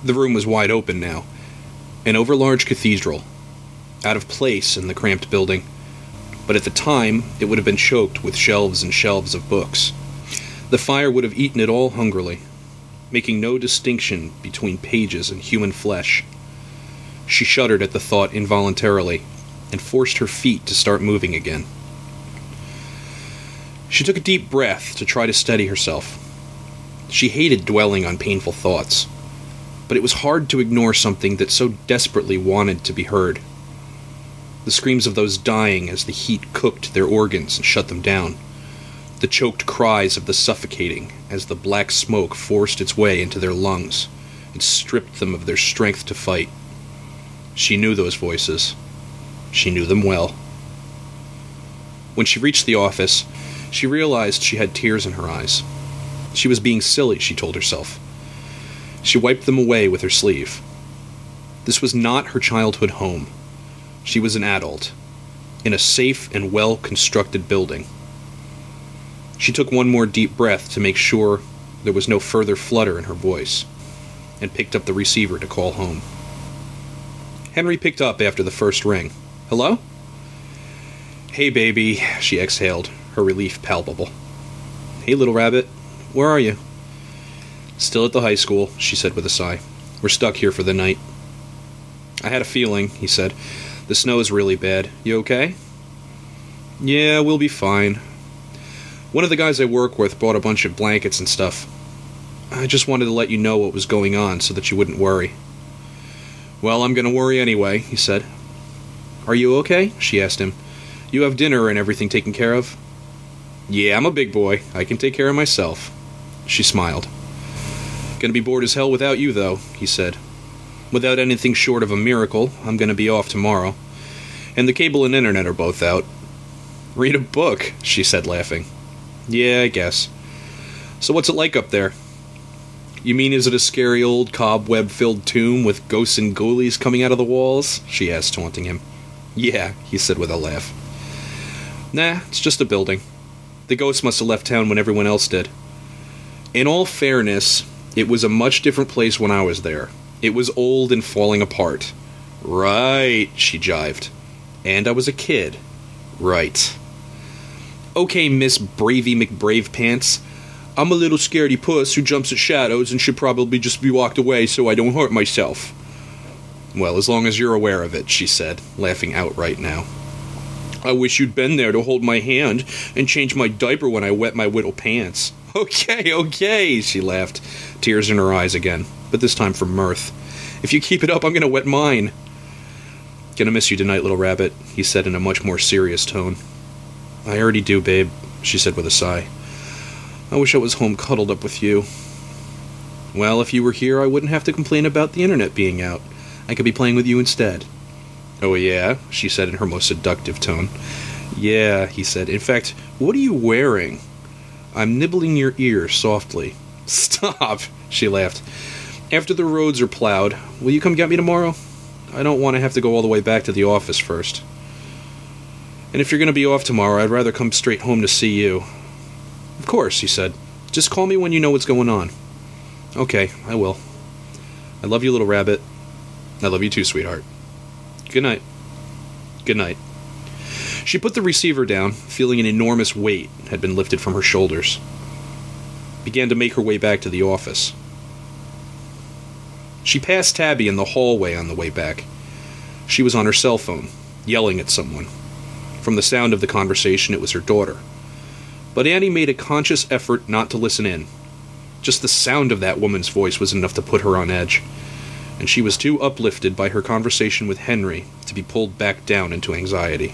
The room was wide open now. An overlarge cathedral, out of place in the cramped building, but at the time it would have been choked with shelves and shelves of books. The fire would have eaten it all hungrily, making no distinction between pages and human flesh. She shuddered at the thought involuntarily, and forced her feet to start moving again. She took a deep breath to try to steady herself. She hated dwelling on painful thoughts, but it was hard to ignore something that so desperately wanted to be heard. The screams of those dying as the heat cooked their organs and shut them down. The choked cries of the suffocating as the black smoke forced its way into their lungs and stripped them of their strength to fight. She knew those voices. She knew them well. When she reached the office, she realized she had tears in her eyes. She was being silly, she told herself. She wiped them away with her sleeve. This was not her childhood home. She was an adult, in a safe and well-constructed building. She took one more deep breath to make sure there was no further flutter in her voice, and picked up the receiver to call home. Henry picked up after the first ring. "Hello?" "Hey, baby," she exhaled, her relief palpable. "Hey, little rabbit. Where are you?" "Still at the high school," she said with a sigh. "We're stuck here for the night." "I had a feeling," he said. "The snow's really bad. You okay?" "Yeah, we'll be fine. One of the guys I work with brought a bunch of blankets and stuff. I just wanted to let you know what was going on so that you wouldn't worry." "Well, I'm going to worry anyway," he said. "Are you okay?" she asked him. "You have dinner and everything taken care of?" "Yeah, I'm a big boy. I can take care of myself." She smiled. "Gonna be bored as hell without you, though," he said. "Without anything short of a miracle, I'm gonna be off tomorrow. And the cable and internet are both out." "Read a book," she said, laughing. "Yeah, I guess. So what's it like up there?" "You mean is it a scary old cobweb-filled tomb with ghosts and ghoulies coming out of the walls?" she asked, taunting him. "Yeah," he said with a laugh. "Nah, it's just a building. The ghosts must have left town when everyone else did." In all fairness, it was a much different place when I was there. It was old and falling apart. "Right," she jived. "And I was a kid." "Right." "Okay, Miss Bravey McBravepants. I'm a little scaredy puss who jumps at shadows and should probably just be walked away so I don't hurt myself." "Well, as long as you're aware of it," she said, laughing outright now. "I wish you'd been there to hold my hand and change my diaper when I wet my little pants." Okay, she laughed, tears in her eyes again, but this time from mirth. "If you keep it up, I'm gonna wet mine." "Gonna miss you tonight, little rabbit," he said in a much more serious tone. "I already do, babe," she said with a sigh. "I wish I was home cuddled up with you." "Well, if you were here, I wouldn't have to complain about the internet being out. I could be playing with you instead." "Oh, yeah?" she said in her most seductive tone. "Yeah," he said. "In fact, what are you wearing?" "I'm nibbling your ear softly." "Stop," she laughed. "After the roads are plowed, will you come get me tomorrow? I don't want to have to go all the way back to the office first. And if you're going to be off tomorrow, I'd rather come straight home to see you." "Of course," he said. "Just call me when you know what's going on." "Okay, I will. I love you, little rabbit." "I love you too, sweetheart. Good night." "Good night." She put the receiver down, feeling an enormous weight had been lifted from her shoulders. Began to make her way back to the office. She passed Tabby in the hallway on the way back. She was on her cell phone, yelling at someone. From the sound of the conversation, it was her daughter. But Annie made a conscious effort not to listen in. Just the sound of that woman's voice was enough to put her on edge, and she was too uplifted by her conversation with Henry to be pulled back down into anxiety.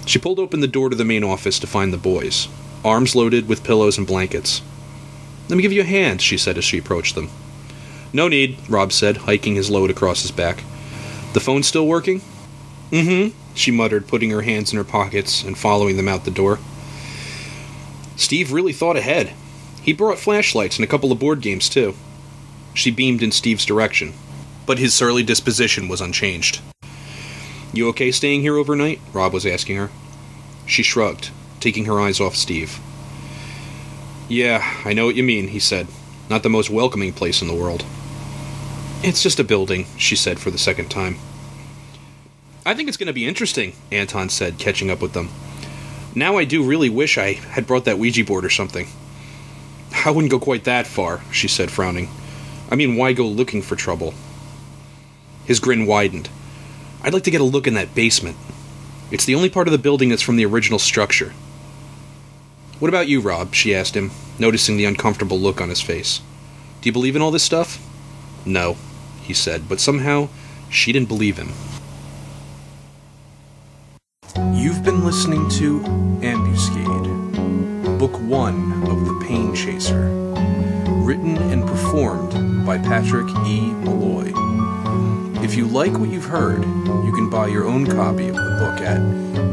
She pulled open the door to the main office to find the boys, arms loaded with pillows and blankets. "Let me give you a hand," she said as she approached them. "No need," Rob said, hiking his load across his back. "The phone still working?" "Mm-hmm," she muttered, putting her hands in her pockets and following them out the door. Steve really thought ahead. He brought flashlights and a couple of board games, too. She beamed in Steve's direction, but his surly disposition was unchanged. "You okay staying here overnight?" Rob was asking her. She shrugged, taking her eyes off Steve. "Yeah, I know what you mean," he said. "Not the most welcoming place in the world." It's just a building, she said for the second time. I think it's going to be interesting, Anton said, catching up with them. Now I do really wish I had brought that Ouija board or something. I wouldn't go quite that far, she said, frowning. I mean, why go looking for trouble? His grin widened. I'd like to get a look in that basement. It's the only part of the building that's from the original structure. What about you, Rob? She asked him, noticing the uncomfortable look on his face. Do you believe in all this stuff? No, he said, but somehow she didn't believe him. You've been listening to Ambuscade, Book 1 of The Pain Chaser, written and performed by Patrick E. Malloy. If you like what you've heard, you can buy your own copy of the book at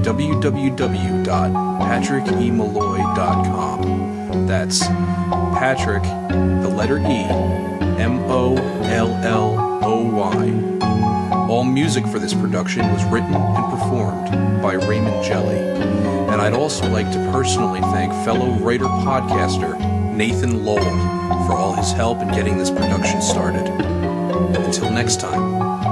www.patrickemalloy.com. That's Patrick, the letter E, M-O-L-L-O-Y. All music for this production was written and performed by Raymond Jelly. And I'd also like to personally thank fellow writer-podcaster Nathan Lowell for all his help in getting this production started. Until next time.